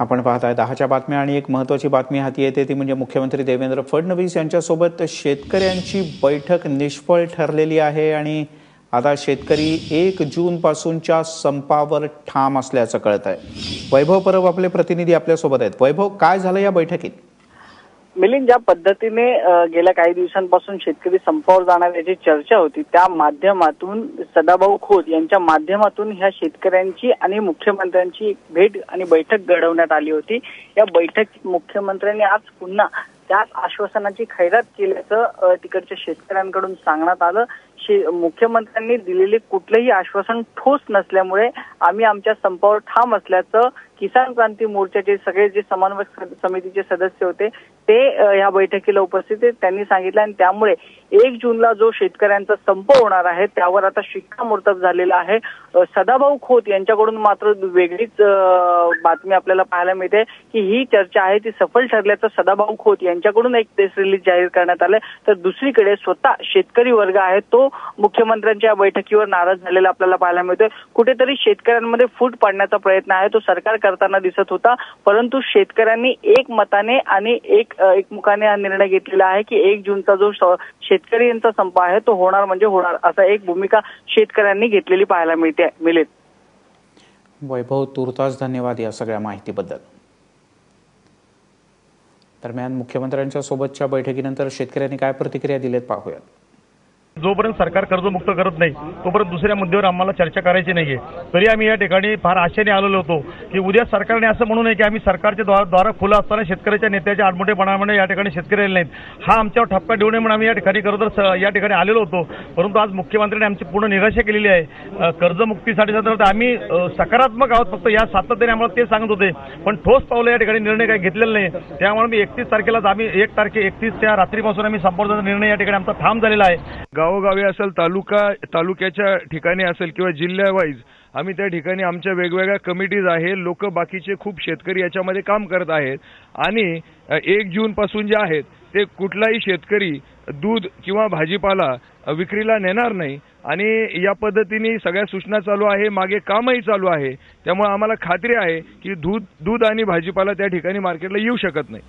आपण पाहताय 10च्या बातम्या आणि एक महत्त्वाची बातमी हाती येते ती म्हणजे मुख्यमंत्री देवेंद्र फडणवीस यांच्यासोबत शेतकऱ्यांची बैठक निष्फळ ठरलेली आहे आणि आता शेतकरी 1 जूनपासूनच्या संपावर ठाम असल्याचं कळतंय। वैभव परब आपले प्रतिनिधी आपल्या सोबत आहेत। वैभव, काय झालं या बैठकीत? मिलिंद, ज्या पद्धतीने गेल्या काही दिवसांपासून शेतकरी संपावर जाणार याची चर्चा होती, त्या माध्यमातून सदाभाऊ खोत यांच्या माध्यमातून ह्या शेतकऱ्यांची आणि मुख्यमंत्र्यांची भेट आणि बैठक घडवण्यात आली होती। या बैठकीत मुख्यमंत्र्यांनी आज पुन्हा त्याच आश्वासनाची खैरात केल्याचं तिकडच्या शेतकऱ्यांकडून सांगण्यात आलं। मुख्यमंत्र्यांनी दिलेले कुठलेही आश्वासन ठोस नसल्यामुळे आम्ही आमच्या संपावर ठाम असल्याचं किसान क्रांती मोर्चाचे सगळे जे समन्वय समितीचे सदस्य होते ते या बैठकीला उपस्थित आहेत, त्यांनी सांगितलं। आणि त्यामुळे 1 जूनला जो शेतकऱ्यांचा संप होणार आहे त्यावर आता शिक्कामोर्तब झालेला आहे। सदाभाऊ खोत यांच्याकडून मात्र वेगळीच बातमी आपल्याला पाहायला मिळते की ही चर्चा आहे ती सफल ठरल्याचं सदाभाऊ खोत यांच्याकडून एक प्रेस रिलीज जाहीर करण्यात आले। तर दुसरीकडे स्वतः शेतकरी वर्ग आहे तो मुख्यमंत्र्यांच्या बैठकीवर नाराज झालेला आपल्याला पाहायला मिळतोय। कुठेतरी शेतकऱ्यांमध्ये फूट पाडण्याचा प्रयत्न आहे तो सरकार करताना दिसत होता, परंतु शेतकऱ्यांनी एक मताने आणि एकमुखाने हा निर्णय घेतलेला आहे की 1 जूनचा जो शेतकरी यांचा संप आहे तो होणार म्हणजे होणार, असा एक भूमिका शेतकऱ्यांनी घेतलेली पाहायला मिळते। मिळेल वैभव, तुर्तास धन्यवाद या सगळ्या माहितीबद्दल। दरम्यान मुख्यमंत्र्यांच्या सोबतच्या बैठकीनंतर शेतकऱ्यांनी काय प्रतिक्रिया दिलेत पाहूयात। जोपर्यंत सरकार कर्जमुक्त करत नाही तोपर्यंत दुसऱ्या मुद्द्यावर आम्हाला चर्चा करायची नाहीये। तरी आम्ही या ठिकाणी फार आशेने आलेलो होतो की उद्या सरकारने असं म्हणू नये की आम्ही सरकारचे द्वार खुलं असताना शेतकऱ्याच्या नेत्याच्या आडमुठेपणामुळे या ठिकाणी शेतकरी आले नाहीत, हा आमच्यावर ठपका देऊ नये म्हणून आम्ही या ठिकाणी खरोखर या ठिकाणी आलेलो होतो। परंतु आज मुख्यमंत्र्यांनी आमची पूर्ण निराशा केलेली आहे। कर्जमुक्तीसाठी आम्ही सकारात्मक आहोत, फक्त या सातत्याने आम्हाला ते सांगत होते, पण ठोस पावलं या ठिकाणी निर्णय काही घेतलेला नाही। त्यामुळे मी 31 तारखेलाच आम्ही 1 तारखे 31च्या रात्रीपासून आम्ही संपवण्याचा निर्णय या ठिकाणी आमचा ठाम झालेला आहे। गावोगावी असेल, तालुक्याच्या ठिकाणी असेल किंवा जिल्ह्यावाईज आम्ही त्या ठिकाणी आमच्या वेगवेगळ्या कमिटीज आहे, लोक बाकीचे खूप शेतकरी याच्यामध्ये काम करत आहेत आणि 1 जून पासून जे आहेत ते कुठलाही शेतकरी दूध किंवा भाजीपाला विक्रीला नेणार नाही आणि या पद्धतीने सगळ्या सूचना चालू आहे, मागे कामही चालू आहे। त्यामुळे आम्हाला खात्री आहे की दूध आणि भाजीपाला त्या ठिकाणी मार्केटला येऊ शकत नाही।